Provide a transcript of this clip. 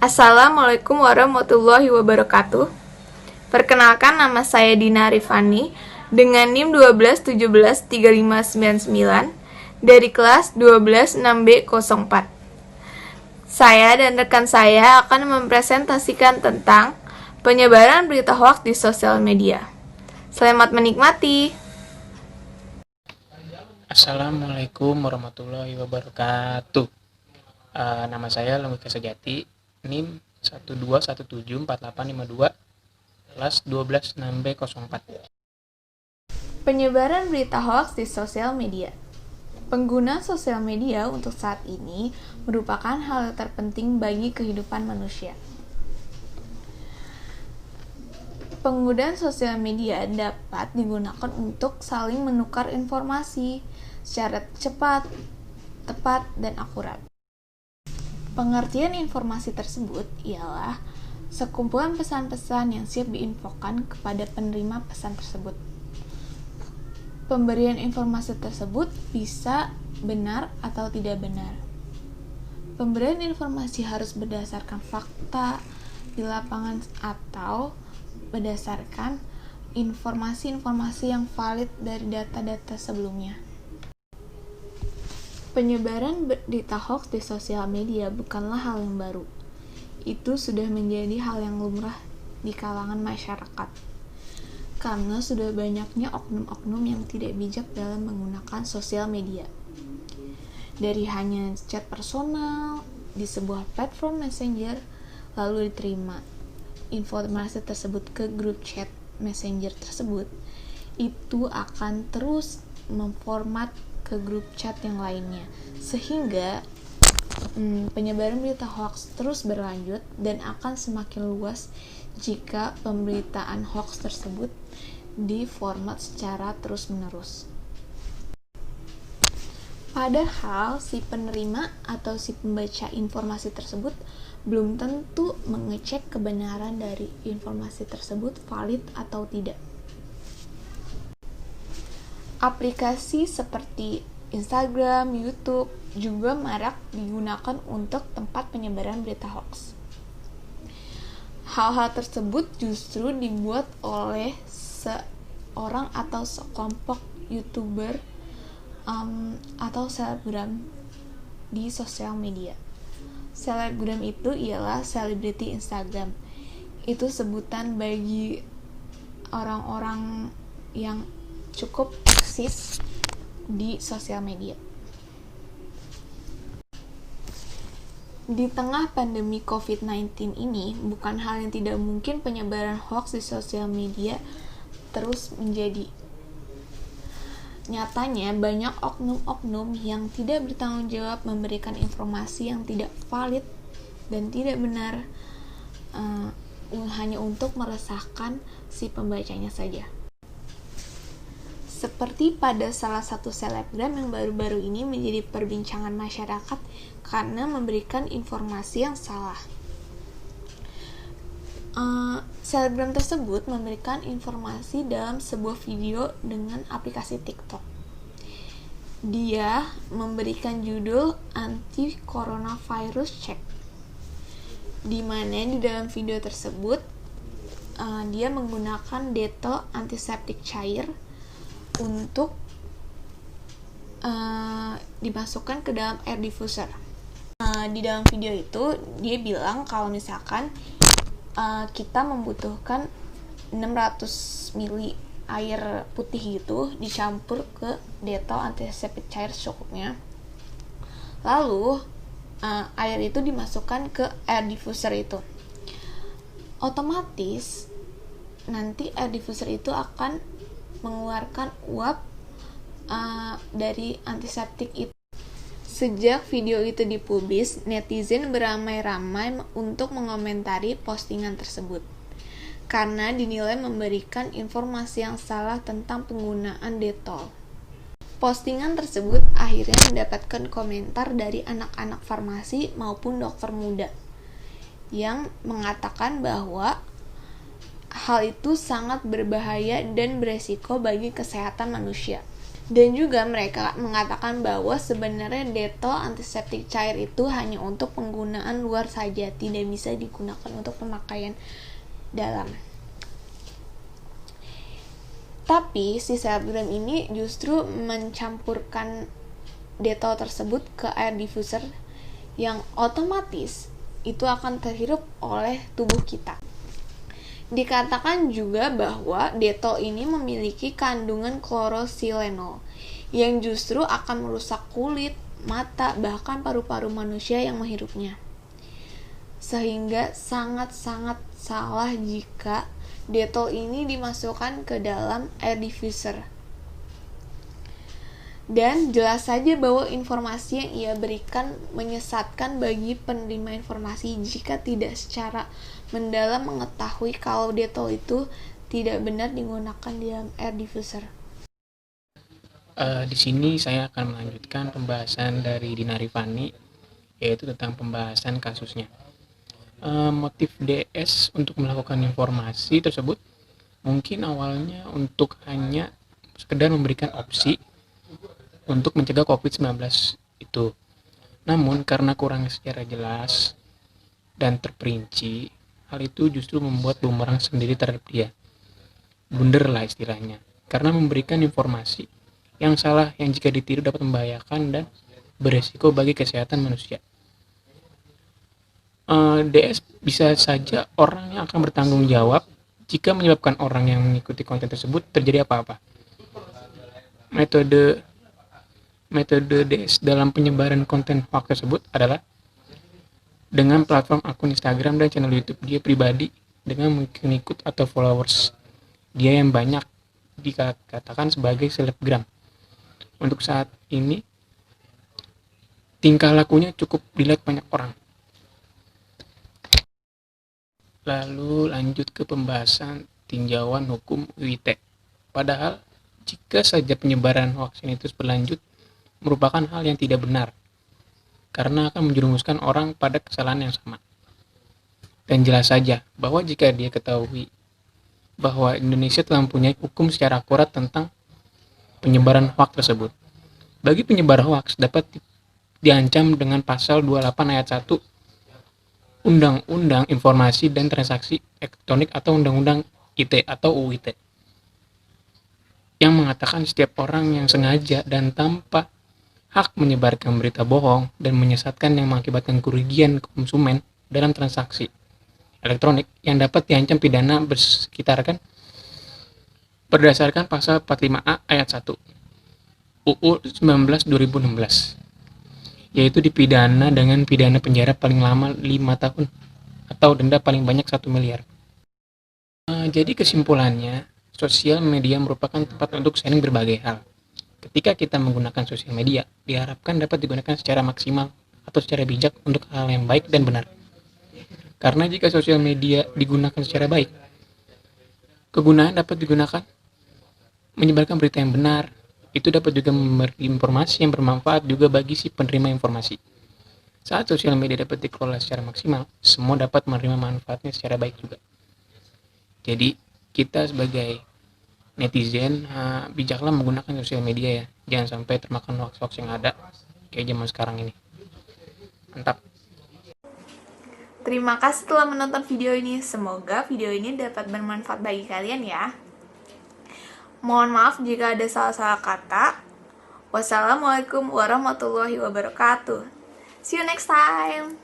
Assalamualaikum warahmatullahi wabarakatuh. Perkenalkan, nama saya Dina Rifani dengan NIM 1217359 dari kelas 126B04. Saya dan rekan saya akan mempresentasikan tentang penyebaran berita hoaks di sosial media. Selamat menikmati. Assalamualaikum warahmatullahi wabarakatuh. Nama saya Lemika Sejati, NIM 121748852, kelas 126B04. Penyebaran berita hoaks di sosial media. Pengguna sosial media untuk saat ini merupakan hal terpenting bagi kehidupan manusia. Penggunaan sosial media dapat digunakan untuk saling menukar informasi secara cepat, tepat, dan akurat. Pengertian informasi tersebut ialah sekumpulan pesan-pesan yang siap diinfokan kepada penerima pesan tersebut. Pemberian informasi tersebut bisa benar atau tidak benar. Pemberian informasi harus berdasarkan fakta di lapangan atau berdasarkan informasi-informasi yang valid dari data-data sebelumnya. Penyebaran berita hoaks di sosial media bukanlah hal yang baru. Itu sudah menjadi hal yang lumrah di kalangan masyarakat. Karena sudah banyaknya oknum-oknum yang tidak bijak dalam menggunakan sosial media. Dari hanya chat personal di sebuah platform messenger, lalu diterima informasi tersebut ke grup chat messenger tersebut, itu akan terus memformat ke grup chat yang lainnya, sehingga penyebaran berita hoaks terus berlanjut dan akan semakin luas jika pemberitaan hoaks tersebut diformat secara terus-menerus. Padahal si penerima atau si pembaca informasi tersebut belum tentu mengecek kebenaran dari informasi tersebut valid atau tidak. Aplikasi seperti Instagram, YouTube juga marak digunakan untuk tempat penyebaran berita hoaks. Hal-hal tersebut justru dibuat oleh seorang atau sekelompok YouTuber atau selebgram di sosial media. Selebgram itu ialah selebriti Instagram. Itu sebutan bagi orang-orang yang cukup eksis di sosial media. Di tengah pandemi COVID-19 ini, bukan hal yang tidak mungkin penyebaran hoaks di sosial media terus menjadi. Nyatanya, banyak oknum-oknum yang tidak bertanggung jawab memberikan informasi yang tidak valid dan tidak benar hanya untuk meresahkan si pembacanya saja. Seperti pada salah satu selebgram yang baru-baru ini menjadi perbincangan masyarakat karena memberikan informasi yang salah. Selebgram tersebut memberikan informasi dalam sebuah video dengan aplikasi TikTok. Dia memberikan judul Anti-Coronavirus Check, di mana di dalam video tersebut dia menggunakan detol antiseptik cair untuk dimasukkan ke dalam air diffuser. Di dalam video itu dia bilang kalau misalkan kita membutuhkan 600 ml air putih gitu dicampur ke detol antiseptik cair secukupnya. Lalu air itu dimasukkan ke air diffuser itu. Otomatis nanti air diffuser itu akan mengeluarkan uap dari antiseptik itu. Sejak video itu dipublis, netizen beramai-ramai untuk mengomentari postingan tersebut karena dinilai memberikan informasi yang salah tentang penggunaan detol. Postingan tersebut akhirnya mendapatkan komentar dari anak-anak farmasi maupun dokter muda yang mengatakan bahwa hal itu sangat berbahaya dan beresiko bagi kesehatan manusia. Dan juga mereka mengatakan bahwa sebenarnya detol antiseptik cair itu hanya untuk penggunaan luar saja, tidak bisa digunakan untuk pemakaian dalam. Tapi si selebgram ini justru mencampurkan detol tersebut ke air diffuser yang otomatis itu akan terhirup oleh tubuh kita. Dikatakan juga bahwa detol ini memiliki kandungan klorosilenol yang justru akan merusak kulit, mata, bahkan paru-paru manusia yang menghirupnya. Sehingga sangat-sangat salah jika detol ini dimasukkan ke dalam air diffuser. Dan jelas saja bahwa informasi yang ia berikan menyesatkan bagi penerima informasi jika tidak secara mendalam mengetahui kalau detol itu tidak benar digunakan di dalam air diffuser. Di sini saya akan melanjutkan pembahasan dari Dina Rifani, yaitu tentang pembahasan kasusnya. Motif DS untuk melakukan informasi tersebut mungkin awalnya untuk hanya sekedar memberikan opsi untuk mencegah COVID-19 itu. Namun karena kurang secara jelas dan terperinci, hal itu justru membuat bumerang sendiri terhadap dia. Blunder lah istilahnya. Karena memberikan informasi yang salah yang jika ditiru dapat membahayakan dan beresiko bagi kesehatan manusia. DS bisa saja orang yang akan bertanggung jawab jika menyebabkan orang yang mengikuti konten tersebut terjadi apa-apa. Metode DS dalam penyebaran konten hoax tersebut adalah dengan platform akun Instagram dan channel YouTube dia pribadi dengan mengikut atau followers dia yang banyak dikatakan sebagai selebgram. Untuk saat ini tingkah lakunya cukup dilihat banyak orang. Lalu lanjut ke pembahasan tinjauan hukum UIT. Padahal jika saja penyebaran hoax ini terus berlanjut merupakan hal yang tidak benar, karena akan menjerumuskan orang pada kesalahan yang sama. Dan jelas saja bahwa jika dia ketahui bahwa Indonesia telah mempunyai hukum secara akurat tentang penyebaran hoax tersebut. Bagi penyebar hoax dapat diancam dengan pasal 28 ayat 1 Undang-Undang Informasi dan Transaksi Elektronik atau Undang-Undang ITE atau UIT, yang mengatakan setiap orang yang sengaja dan tanpa hak menyebarkan berita bohong dan menyesatkan yang mengakibatkan kerugian konsumen dalam transaksi elektronik yang dapat diancam pidana bersekitaran berdasarkan pasal 45A ayat 1 UU 19/2016, yaitu dipidana dengan pidana penjara paling lama 5 tahun atau denda paling banyak 1 miliar. Jadi kesimpulannya, sosial media merupakan tempat untuk sharing berbagai hal. Ketika kita menggunakan sosial media, diharapkan dapat digunakan secara maksimal atau secara bijak untuk hal yang baik dan benar. Karena jika sosial media digunakan secara baik, kegunaan dapat digunakan menyebarkan berita yang benar. Itu dapat juga memberi informasi yang bermanfaat juga bagi si penerima informasi. Saat sosial media dapat dikelola secara maksimal, semua dapat menerima manfaatnya secara baik juga. Jadi, kita sebagai netizen bijaklah menggunakan sosial media ya, jangan sampai termakan hoax-hoax yang ada kayak zaman sekarang ini. Mantap. Terima kasih telah menonton video ini. Semoga video ini dapat bermanfaat bagi kalian ya. Mohon maaf jika ada salah-salah kata. Wassalamualaikum warahmatullahi wabarakatuh. See you next time.